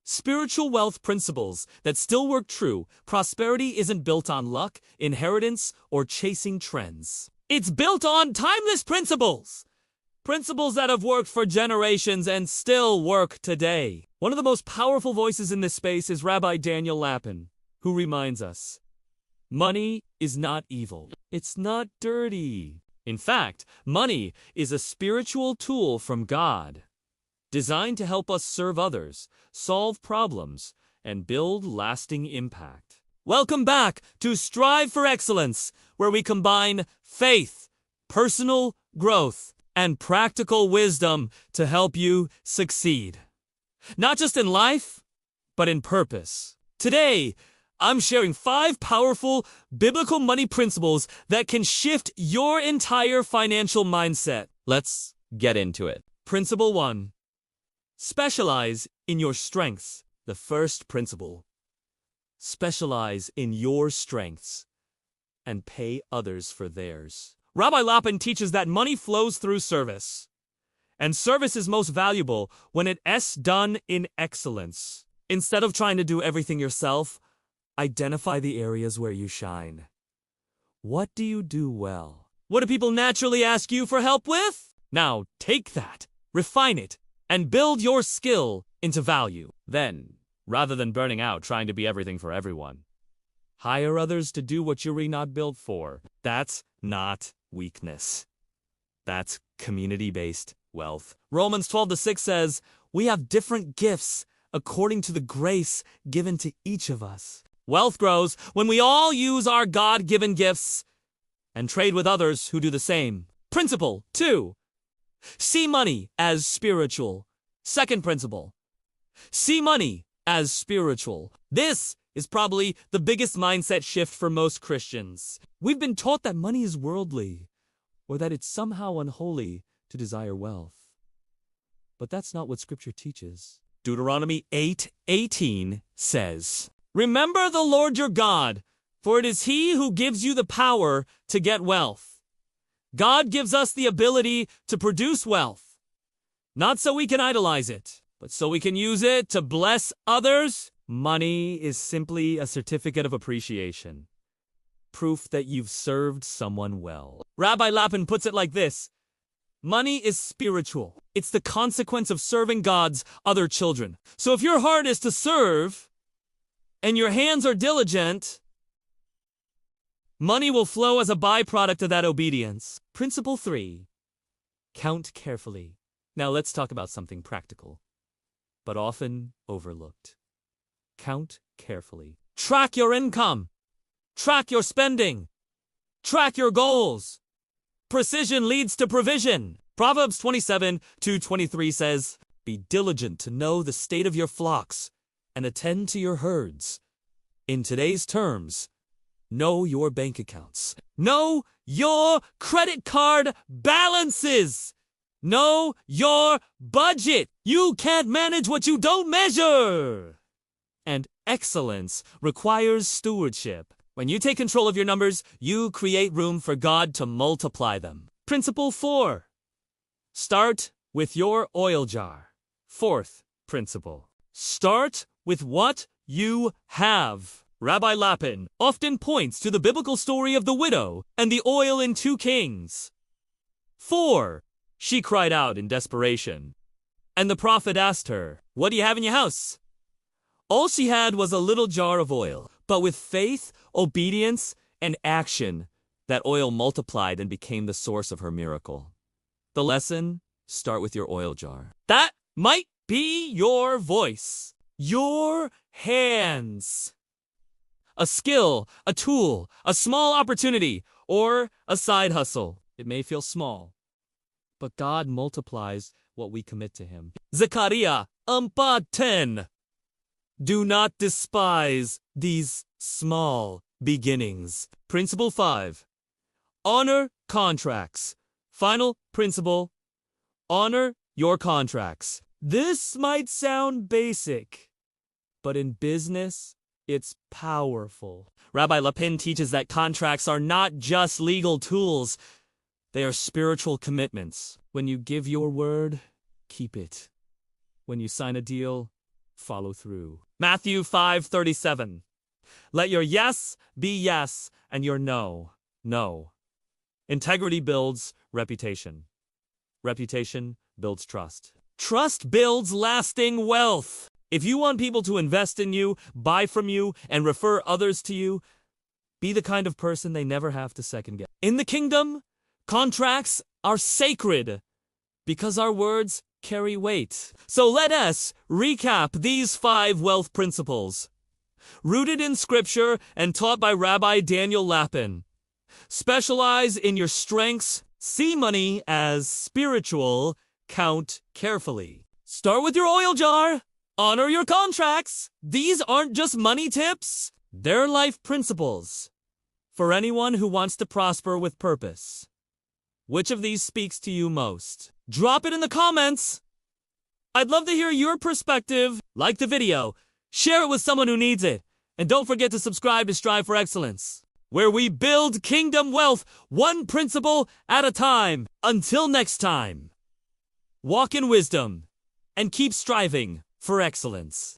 Spiritual wealth principles that still work true. Prosperity isn't built on luck, inheritance, or chasing trends. It's built on timeless principles. Principles that have worked for generations and still work today. One of the most powerful voices in this space is Rabbi Daniel Lapin, who reminds us, money is not evil. It's not dirty. In fact, money is a spiritual tool from God, designed to help us serve others, solve problems, and build lasting impact. Welcome back to Strive for Excellence, where we combine faith, personal growth, and practical wisdom to help you succeed. Not just in life, but in purpose. Today, I'm sharing 5 powerful biblical money principles that can shift your entire financial mindset. Let's get into it. Principle 1. Specialize in your strengths. The first principle. Specialize in your strengths and pay others for theirs. Rabbi Lapin teaches that money flows through service, and service is most valuable when it's done in excellence. Instead of trying to do everything yourself, identify the areas where you shine. What do you do well? What do people naturally ask you for help with? Now, take that, refine it, and build your skill into value. Then, rather than burning out trying to be everything for everyone, hire others to do what you're really not built for. That's not weakness. That's community-based wealth. Romans 12:6 says, we have different gifts according to the grace given to each of us. Wealth grows when we all use our God-given gifts and trade with others who do the same. Principle 2. See money as spiritual. Second principle. See money as spiritual. This is probably the biggest mindset shift for most Christians. We've been taught that money is worldly, or that it's somehow unholy to desire wealth. But that's not what Scripture teaches. Deuteronomy 8:18 says, remember the Lord your God, for it is He who gives you the power to get wealth. God gives us the ability to produce wealth, not so we can idolize it, but so we can use it to bless others. Money is simply a certificate of appreciation, proof that you've served someone well. Rabbi Lapin puts it like this: money is spiritual. It's the consequence of serving God's other children. So if your heart is to serve, and your hands are diligent, money will flow as a byproduct of that obedience. Principle 3. Count carefully. Now let's talk about something practical, but often overlooked. Count carefully. Track your income. Track your spending. Track your goals. Precision leads to provision. Proverbs 27:23 says, be diligent to know the state of your flocks and attend to your herds. In today's terms, know your bank accounts. Know your credit card balances. Know your budget. You can't manage what you don't measure. And excellence requires stewardship. When you take control of your numbers, you create room for God to multiply them. Principle 4. Start with your oil jar. Fourth principle. Start with what you have. Rabbi Lapin often points to the biblical story of the widow and the oil in 2 Kings. 4. She cried out in desperation, and the prophet asked her, what do you have in your house? All she had was a little jar of oil, but with faith, obedience, and action, that oil multiplied and became the source of her miracle. The lesson: start with your oil jar. That might be your voice, your hands, a skill, a tool, a small opportunity, or a side hustle. It may feel small, but God multiplies what we commit to Him. Zechariah 10. Do not despise these small beginnings. Principle 5. Honor contracts. Final principle: honor your contracts. This might sound basic, but in business, it's powerful. Rabbi Lapin teaches that contracts are not just legal tools, they are spiritual commitments. When you give your word, keep it. When you sign a deal, follow through. Matthew 5:37. Let your yes be yes and your no, no. Integrity builds reputation. Reputation builds trust. Trust builds lasting wealth. If you want people to invest in you, buy from you, and refer others to you, be the kind of person they never have to second guess. In the kingdom, contracts are sacred because our words carry weight. So let us recap these 5 wealth principles, rooted in scripture and taught by Rabbi Daniel Lapin. Specialize in your strengths, see money as spiritual, count carefully. Start with your oil jar. Honor your contracts. These aren't just money tips. They're life principles for anyone who wants to prosper with purpose. Which of these speaks to you most? Drop it in the comments. I'd love to hear your perspective. Like the video, share it with someone who needs it, and don't forget to subscribe to Strive for Excellence, where we build kingdom wealth one principle at a time. Until next time, walk in wisdom and keep striving for excellence.